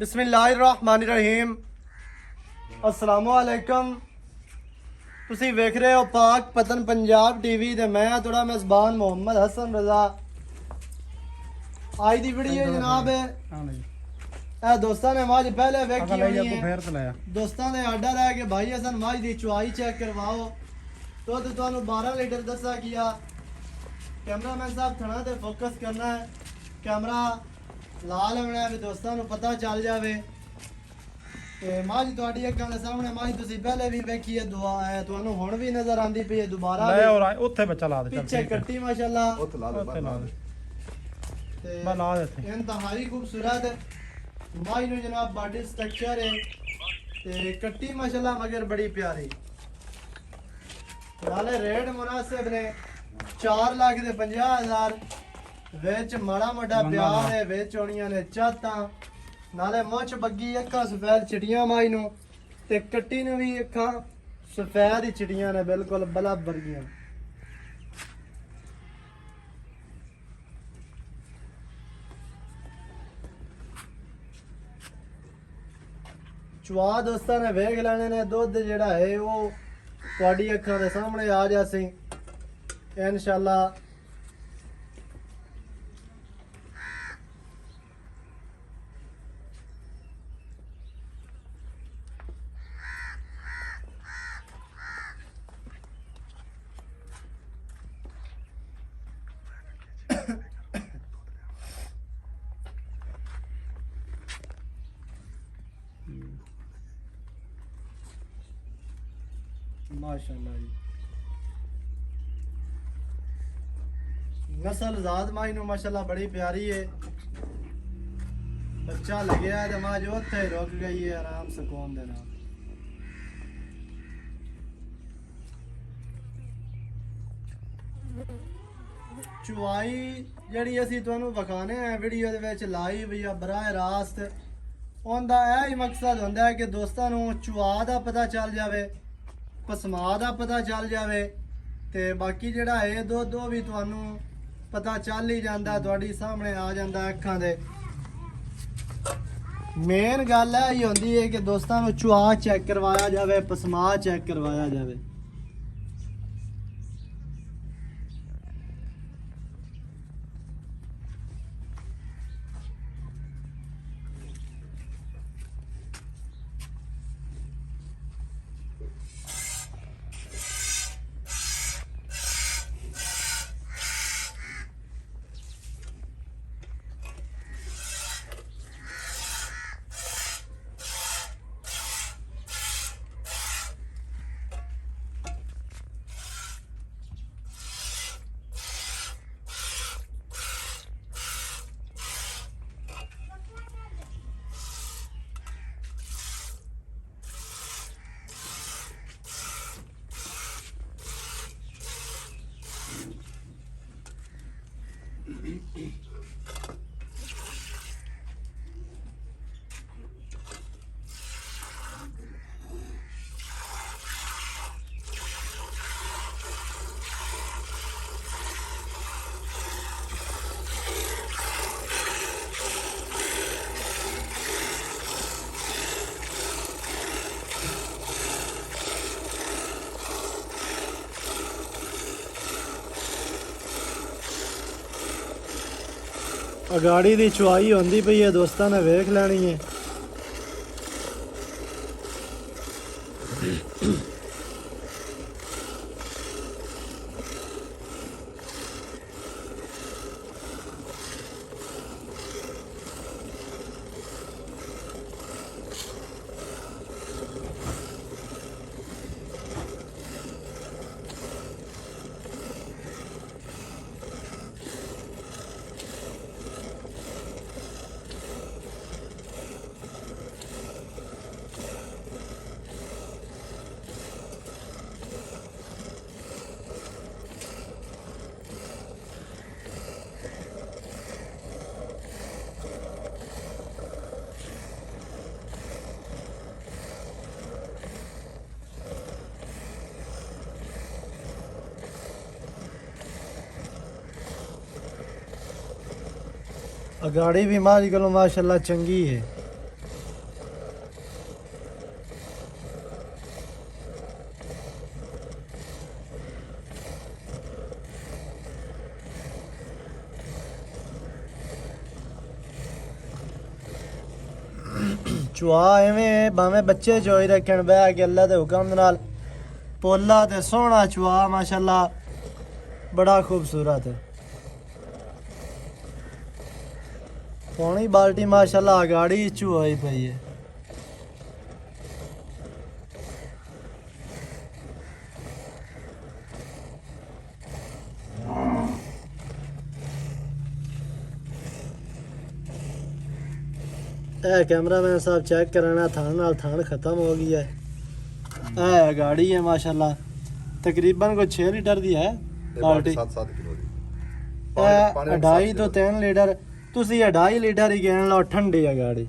बिस्मिल्लाहिर्रहमानिर्रहीम अस्सलामुअलैकुम। ਤੁਸੀਂ ਵੇਖ ਰਹੇ ਹੋ ਪਾਕ ਪਤਨ ਪੰਜਾਬ ਟੀਵੀ ਤੇ ਮੈਂ ਤੁਹਾਡਾ ਮੇਜ਼ਬਾਨ ਮੁਹੰਮਦ ਹਸਨ ਰਜ਼ਾ। ਅੱਜ ਦੀ ਵੀਡੀਓ ਜਨਾਬ ਇਹ ਦੋਸਤਾਂ ਨੇ ਮਾਝ ਪਹਿਲੇ ਵੇਖੀ ਹੋਣੀ ਹੈ। ਦੋਸਤਾਂ ਨੇ ਆਰਡਰ ਹੈ ਕਿ ਭਾਈ ਹਸਨ ਮਾਝ ਦੀ ਚੁਆਈ ਚੈੱਕ ਕਰਵਾਓ। ਦੁੱਧ ਤੁਹਾਨੂੰ 12 ਲੀਟਰ ਦੱਸਿਆ ਗਿਆ। ਕੈਮਰਾਮੈਨ ਸਾਹਿਬ ਥਣਾ ਤੇ ਫੋਕਸ ਕਰਨਾ ਹੈ, ਕੈਮਰਾ ਲਾ ਲੈਣਾ ਵੀ ਦੋਸਤਾਂ ਨੂੰ ਪਤਾ ਚੱਲ ਜਾਵੇ। ਤੇ ਮਾਝ ਤੁਹਾਡੀ ਅੱਖਾਂ ਦੇ ਸਾਹਮਣੇ ਮਾਝ ਤੁਸੀਂ ਪਹਿਲੇ ਵੀ ਵੇਖੀ ਹੈ, ਦੁਆ ਹੈ ਤੁਹਾਨੂੰ ਹੁਣ ਵੀ ਨਜ਼ਰ ਆਂਦੀ ਪਈ ਹੈ। ਦੁਬਾਰਾ ਲੈ ਔਰ ਉੱਥੇ ਬੱਚਾ ਲਾ ਦੇ, ਪਿੱਛੇ ਕੱਟੀ ਮਾਸ਼ਾਅੱਲਾ ਉੱਥੇ ਲਾ ਦੇ ਤੇ ਮੈਂ ਲਾ ਦੇ ਇੱਥੇ। ਇੰਤਹਾਈ ਖੂਬਸੂਰਤ ਮਾਝ ਨੂੰ ਜਨਾਬ ਬਾਡੀ ਸਟਰਕਚਰ ਹੈ ਤੇ ਕੱਟੀ ਮਾਸ਼ਾਅੱਲਾ ਮਗਰ ਬੜੀ ਪਿਆਰੀ। ਨਾਲੇ ਰੇਟ ਮੁਨਾਸਿਬ ਨੇ 4,50,000 ਵਿੱਚ ਮਾੜਾ ਮੋਟਾ ਪਿਆਰ ਹੈ, ਵਿੱਚ ਹੋਣੀਆਂ ਨੇ ਚਾਤਾਂ। ਨਾਲੇ ਮੁੱਛ ਬੱਗੀ ਅੱਖਾਂ ਸਫੈਦ ਚਿੜੀਆਂ ਮਾਈ ਨੂੰ ਤੇ ਕੱਟੀ ਨੂੰ ਵੀ ਅੱਖਾਂ ਸਫੈਦ ਹੀ ਚਿੜੀਆਂ ਨੇ, ਬਿਲਕੁਲ ਬਲਬ ਵਰਗੀਆਂ। ਚਵਾ ਦੋਸਤਾਂ ਨੇ ਵੇਖ ਲੈਣੇ ਨੇ। ਦੁੱਧ ਜਿਹੜਾ ਹੈ ਉਹ ਤੁਹਾਡੀ ਅੱਖਾਂ ਦੇ ਸਾਹਮਣੇ ਆ ਜਾਸੀ ਇਨਸ਼ਾਅੱਲਾ। माशाल्लाह जी नस्ल ज़ात माई नु माशाल्लाह बड़ी प्यारी है। बच्चा लगे है तो मां जो उत्थे रुक गई है आराम सुकून दे नाल। चुवाई ਜਿਹੜੀ ਅਸੀਂ ਤੁਹਾਨੂੰ ਵਿਖਾਣੇ ਆ ਵੀਡੀਓ ਦੇ ਵਿੱਚ ਲਾਈਵ ਜਾਂ ਬਰਾਹ ਰਾਸਤ, ਉਹਦਾ ਇਹ ਹੀ ਮਕਸਦ ਹੁੰਦਾ ਹੈ ਕਿ ਦੋਸਤਾਂ ਨੂੰ ਚੁਆ ਦਾ ਪਤਾ ਚੱਲ ਜਾਵੇ, ਪਸਮਾ ਦਾ ਪਤਾ ਚੱਲ ਜਾਵੇ ਤੇ ਬਾਕੀ ਜਿਹੜਾ ਹੈ ਦੁੱਧ ਉਹ ਵੀ ਤੁਹਾਨੂੰ ਪਤਾ ਚੱਲ ਹੀ ਜਾਂਦਾ, ਤੁਹਾਡੀ ਸਾਹਮਣੇ ਆ ਜਾਂਦਾ ਅੱਖਾਂ ਦੇ। ਮੇਨ ਗੱਲ ਇਹ ਹੀ ਹੁੰਦੀ ਹੈ ਕਿ ਦੋਸਤਾਂ ਨੂੰ ਚੁਆ ਚੈੱਕ ਕਰਵਾਇਆ ਜਾਵੇ, ਪਸਮਾ ਚੈੱਕ ਕਰਵਾਇਆ ਜਾਵੇ। ਅਗਾੜੀ ਦੀ ਚੁਆਈ ਹੁੰਦੀ ਪਈ ਹੈ, ਦੋਸਤਾਂ ਨੇ ਵੇਖ ਲੈਣੀ ਹੈ। अगाड़ी भी माशाल्लाह चंगी है। चुआ एवें भावें बच्चे चोई रखन बह के अल्लाह दे हुक्म नाल पोला ते सोहना चुआ माशाल्लाह बड़ा खूबसूरत है। पौनी बाल्टी माशाल्लाह गाड़ी चुआई पई है। कैमरामैन साहब चेक कराना थान नाल थान खत्म हो गई है। गाड़ी है माशाल्लाह तकरीबन कोई 6 लीटर दी है बाल्टी। 7 किलो दी 2.5 तो 3 लीटर तुसी 2.5 लीटर ही कहन लो ठंडी है गाड़ी।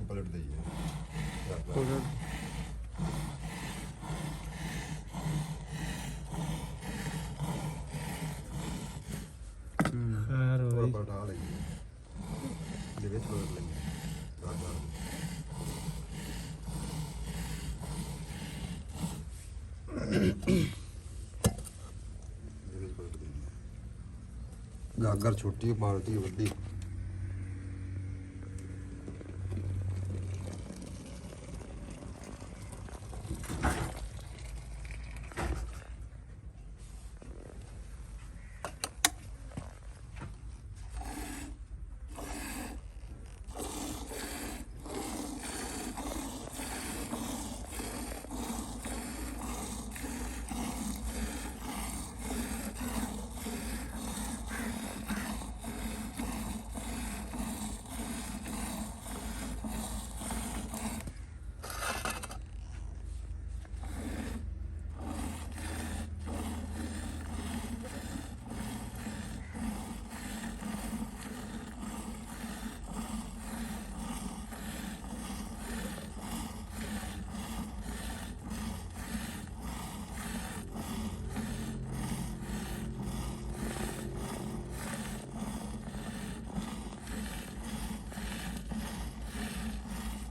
पलट दी है और पलटा लगी ये ਵਿੱਚ ਲੋਡ ਲਈ गागर छोटी बाल्टी वड्डी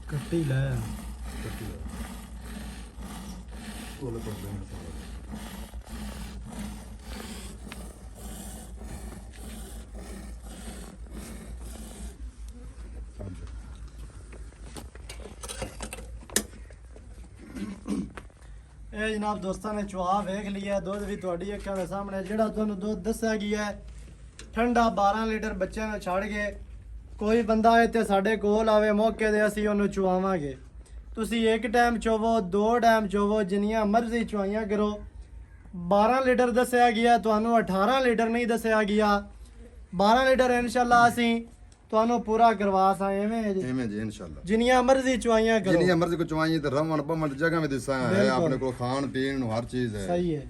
ਕੱਟੀ ਲੈ ਉਹ ਲੈ ਪੜਦੇ ਨੇ ਸਾਰਾ ਇਹ ਜਨਾਬ ਦੋਸਤਾਂ ਨੇ ਚੁਆ ਵੇਖ ਲਿਆ ਦੁੱਧ ਵੀ ਤੁਹਾਡੀ ਅੱਖਾਂ ਦੇ ਸਾਹਮਣੇ ਜਿਹੜਾ ਤੁਹਾਨੂੰ ਦੁੱਧ ਦੱਸਿਆ ਗਿਆ ਹੈ ਠੰਡਾ 12 ਲੀਟਰ ਬੱਚਿਆਂ ਨੂੰ ਛੱਡ ਕੇ ਕੋਈ ਬੰਦਾ ਇੱਥੇ ਸਾਡੇ ਕੋਲ ਆਵੇ ਮੌਕੇ ਦੇ ਅਸੀਂ ਉਹਨੂੰ ਚੁਆਵਾਂਗੇ ਤੁਸੀਂ ਇੱਕ ਟਾਈਮ ਚੋਵੋ ਦੋ ਟਾਈਮ ਚੋਵੋ ਜਿੰਨੀਆਂ ਮਰਜ਼ੀ ਚੁਆਈਆਂ ਕਰੋ 12 ਲੀਟਰ ਦੱਸਿਆ ਗਿਆ ਤੁਹਾਨੂੰ 18 ਲੀਟਰ ਨਹੀਂ ਦੱਸਿਆ ਗਿਆ 12 ਲੀਟਰ ਇਨਸ਼ਾਅੱਲਾ ਅਸੀਂ ਤੁਹਾਨੂੰ ਪੂਰਾ ਕਰਵਾ ਸਾਂ ਐਵੇਂ ਹੈ ਜੀ ਇਨਸ਼ਾਅੱਲਾ ਜਿੰਨੀਆਂ ਮਰਜ਼ੀ ਚੁਆਈਆਂ ਕਰੋ ਜਿੰਨੀਆਂ ਮਰਜ਼ੀ ਕੋ ਚੁਆਈਆਂ ਤੇ ਰਮਣ ਪਮਣ ਜਗ੍ਹਾ ਵਿੱਚ ਦਿਸਾਂ ਹੈ ਆਪਣੇ ਕੋਲ ਖਾਣ ਪੀਣ ਨੂੰ ਹਰ ਚੀਜ਼ ਹੈ ਸਹੀ ਹੈ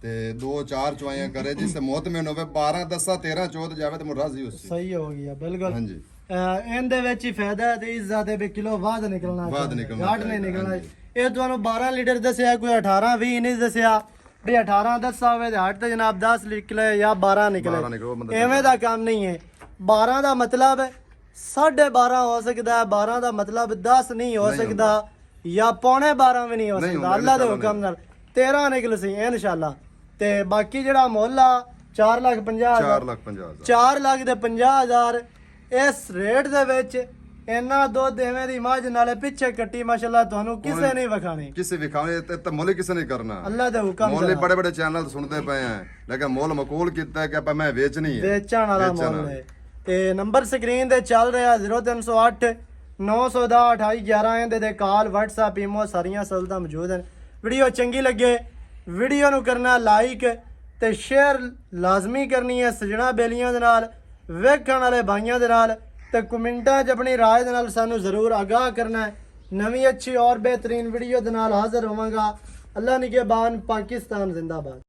ਤੇ 2-4 ਚੁਆਈਆਂ ਕਰੇ ਜਿਸ ਤੇ ਮੁਤਮਿਨ ਹੋਵੇ 12 10 13 14 ਜਾਵੇ ਤੇ ਮੁਰਾਜ਼ੀ ਉਸ ਸਹੀ ਹੋ ਗਿਆ ਬਿਲਕੁਲ ਹਾਂਜੀ ਇਹਦੇ ਵਿੱਚ ਹੀ ਫਾਇਦਾ ਹੈ ਤੇ ਇੱਜ਼ਤ ਹੈ ਵੀ ਕਿਲੋ ਬਾਅਦ ਨਿਕਲਣਾ ਬਾਅਦ ਨਿਕਲਣਾ ਘਾਟ ਨਹੀਂ ਨਿਕਲਣਾ ਇਹ ਤੁਹਾਨੂੰ 12 ਲੀਟਰ ਦੱਸਿਆ ਕੋਈ 18 20 ਨਹੀਂ ਦੱਸਿਆ ਵੀ 18 ਦੱਸਾ ਹੋਵੇ ਤੇ ਹੱਟ ਤੇ ਜਨਾਬ 10 ਨਿਕਲੇ ਜਾਂ 12 ਨਿਕਲੇ ਐਵੇਂ ਦਾ ਕੰਮ ਨਹੀਂ ਹੈ 12 ਦਾ ਮਤਲਬ 12.5 ਹੋ ਸਕਦਾ ਹੈ 12 ਦਾ ਮਤਲਬ 10 ਨਹੀਂ ਹੋ ਸਕਦਾ ਜਾਂ ਪੌਣੇ 12 ਵੀ ਨਹੀਂ ਹੋ ਸਕਦਾ ਅੱਲਾ ਦੇ ਹੁਕਮ ਨਾਲ 13 ਨਿਕਲ ਸੀ ਇਨਸ਼ਾਅੱਲਾ ਤੇ ਬਾਕੀ ਜਿਹੜਾ ਮੁੱਲ ਆ 4,50,000 4 ਲੱਖ ਦੇ 50,000 ਇਸ ਰੇਟ ਦੇ ਵਿੱਚ ਇੰਨਾ ਦੁੱਧ ਐਵੇਂ ਦੀ ਮੱਝ ਨਾਲੇ ਪਿੱਛੇ ਕੱਟੀ ਮਾਸ਼ਾਅੱਲਾ ਤੁਹਾਨੂੰ ਕਿਸੇ ਨਹੀਂ ਵਿਖਾਣੀ ਕਿਸੇ ਵਿਖਾਣੇ ਤੇ ਮੁੱਲ ਕਿਸੇ ਨੇ ਕਰਨਾ ਅੱਲਾ ਦੇ ਹੁਕਮ ਮੁੱਲ ਬੜੇ ਬੜੇ ਚੈਨਲ ਸੁਣਦੇ ਪਏ ਆ ਲੇਕਿਨ ਮੁੱਲ ਮਕੂਲ ਕੀਤਾ ਕਿ ਆਪਾਂ ਮੈਂ ਵੇਚਣੀ ਹੈ ਵੇਚਣ ਵਾਲਾ ਮੁੱਲ ਹੈ ਤੇ ਨੰਬਰ ਸਕਰੀਨ ਤੇ ਚੱਲ ਰਿਹਾ 0308 910 2811 ਇਹਦੇ ਤੇ ਕਾਲ WhatsApp ਈਮੋ ਸਾਰੀਆਂ ਸਹੂਲਤਾਂ ਮੌਜੂਦ ਹਨ ਵੀਡੀਓ ਚੰਗੀ ਲੱਗੇ ਵੀਡੀਓ ਨੂੰ ਕਰਨਾ ਲਾਈਕ ਤੇ ਸ਼ੇਅਰ ਲਾਜ਼ਮੀ ਕਰਨੀ ਹੈ ਸਜਣਾ ਬੇਲੀਆਂ ਦੇ ਨਾਲ ਵੇਖਣ ਵਾਲੇ ਭਾਈਆਂ ਦੇ ਨਾਲ ਤੇ ਕਮੈਂਟਾਂ 'ਚ ਆਪਣੀ ਰਾਏ ਦੇ ਨਾਲ ਸਾਨੂੰ ਜ਼ਰੂਰ ਆਗਾਹ ਕਰਨਾ ਹੈ ਨਵੀਂ ਅੱਛੀ ਔਰ ਬਿਹਤਰੀਨ ਵੀਡੀਓ ਦੇ ਨਾਲ ਹਾਜ਼ਰ ਹੋਵਾਂਗਾ ਅੱਲਾ ਨਿਗਹਿਬਾਨ ਪਾਕਿਸਤਾਨ ਜ਼ਿੰਦਾਬਾਦ